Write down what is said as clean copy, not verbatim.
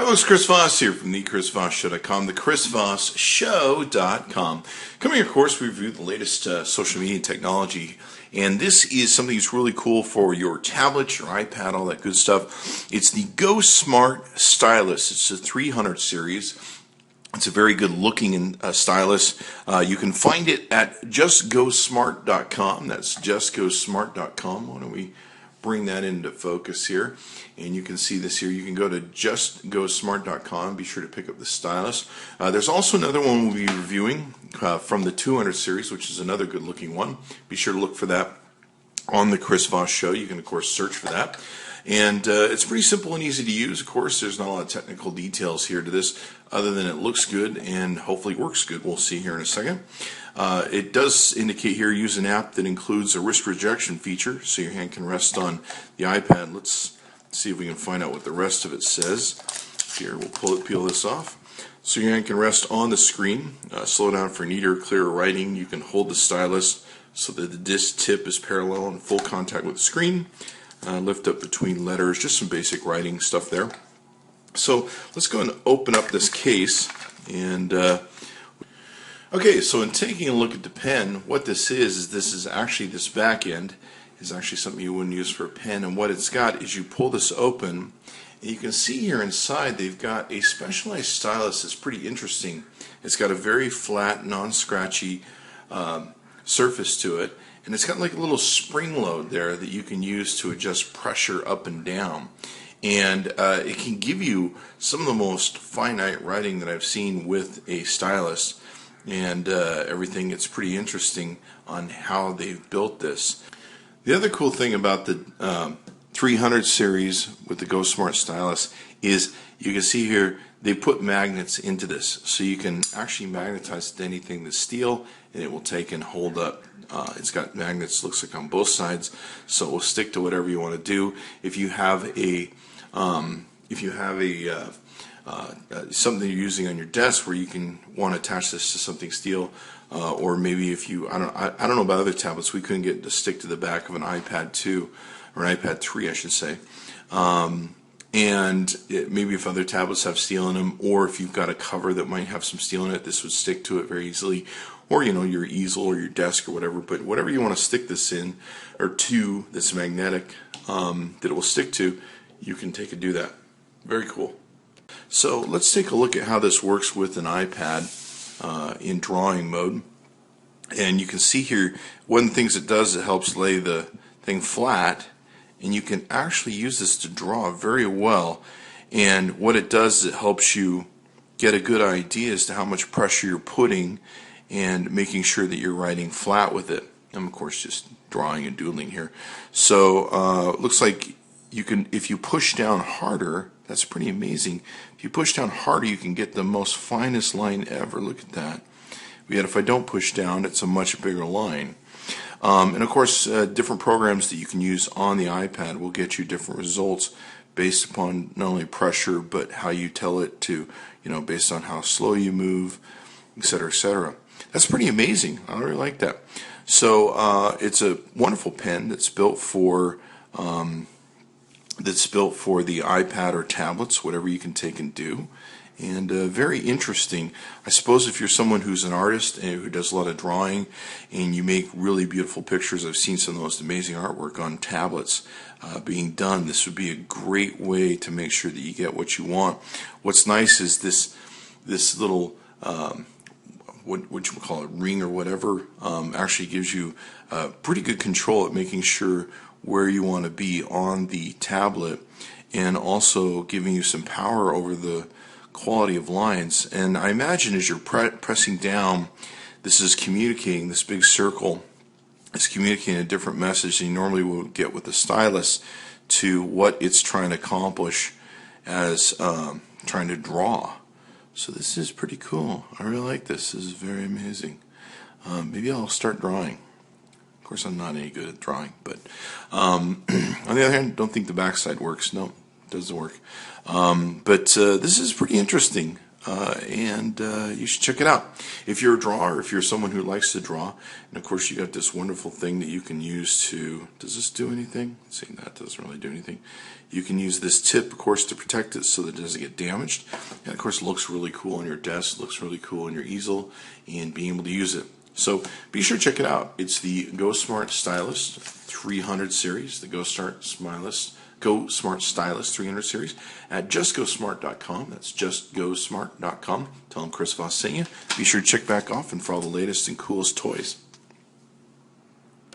Hello, it's Chris Voss here from the ChrisVossShow.com, the ChrisVossShow.com. Coming, of course, we review the latest social media technology, and this is something that's really cool for your tablet, your iPad, all that good stuff. It's the GoSmart Stylus. It's a 300 series. It's a very good looking stylus. You can find it at justgosmart.com. That's justgosmart.com. Why don't we bring that into focus here? And you can see this here. You can go to justgosmart.com. Be sure to pick up the stylus. There's also another one we'll be reviewing from the 200 series, which is another good looking one. Be sure to look for that on the Chris Voss Show. You can, of course, search for that. And it's pretty simple and easy to use. Of course, there's not a lot of technical details here to this other than it looks good and hopefully works good. We'll see here in a second. It does indicate here use an app that includes a wrist rejection feature so your hand can rest on the iPad. Let's see if we can find out what the rest of it says. Here, we'll peel this off. So your hand can rest on the screen. Slow down for neater, clearer writing. You can hold the stylus so that the disc tip is parallel and full contact with the screen. Lift up between letters, just some basic writing stuff there. So let's go and open up this case. And okay, so in taking a look at the pen, what this is actually this back end is actually something you wouldn't use for a pen. And what it's got is you pull this open, and you can see here inside they've got a specialized stylus that's pretty interesting. It's got a very flat, non-scratchy surface to it. And it's got like a little spring load there that you can use to adjust pressure up and down. And it can give you some of the most finite writing that I've seen with a stylus. And everything, it's pretty interesting on how they've built this. The other cool thing about the 300 series with the GoSmart stylus is you can see here they put magnets into this. So you can actually magnetize it to anything that's steel, and it will take and hold up. It's got magnets, looks like on both sides, so it will stick to whatever you want to do. If you have something you're using on your desk where you can want to attach this to something steel, or maybe if you I don't know about other tablets, we couldn't get it to stick to the back of an iPad 2 or an iPad 3, I should say. Maybe if other tablets have steel in them, or if you've got a cover that might have some steel in it, this would stick to it very easily. Or your easel or your desk or whatever. But whatever you want to stick this in or to that's magnetic that it will stick to, you can take and do that. Very cool. So let's take a look at how this works with an iPad in drawing mode. And you can see here one of the things it does, it helps lay the thing flat, and you can actually use this to draw very well. And what it does is it helps you get a good idea as to how much pressure you're putting and making sure that you're writing flat with it. I'm of course just drawing and doodling here. So looks like you can, if you push down harder, that's pretty amazing. If you push down harder, you can get the most finest line ever. Look at that. Yet if I don't push down, it's a much bigger line. And of course, different programs that you can use on the iPad will get you different results based upon not only pressure, but how you tell it to, based on how slow you move, etc., etc. That's pretty amazing. I really like that. So it's a wonderful pen that's built for the iPad or tablets, whatever you can take and do. And very interesting. I suppose if you're someone who's an artist and who does a lot of drawing and you make really beautiful pictures, I've seen some of the most amazing artwork on tablets being done. This would be a great way to make sure that you get what you want. What's nice is this little what you call it, ring or whatever, actually gives you pretty good control at making sure where you want to be on the tablet, and also giving you some power over the quality of lines. And I imagine as you're pressing down, this is communicating, this big circle is communicating a different message than you normally would get with the stylus to what it's trying to accomplish as trying to draw. So this is pretty cool. I really like this. This is very amazing. Maybe I'll start drawing. Of course, I'm not any good at drawing, but on the other hand, don't think the backside works. No, it doesn't work. But this is pretty interesting. and you should check it out. If you're a drawer, if you're someone who likes to draw, and of course you got this wonderful thing that you can use to, does this do anything? Let's see, that doesn't really do anything. You can use this tip, of course, to protect it so that it doesn't get damaged. And of course it looks really cool on your desk, looks really cool on your easel, and being able to use it. So be sure to check it out. It's the GoSmart Stylus 300 series, the GoSmart Stylus 300 series at justgosmart.com. That's justgosmart.com. Tell them Chris Voss sent you. Be sure to check back often for all the latest and coolest toys.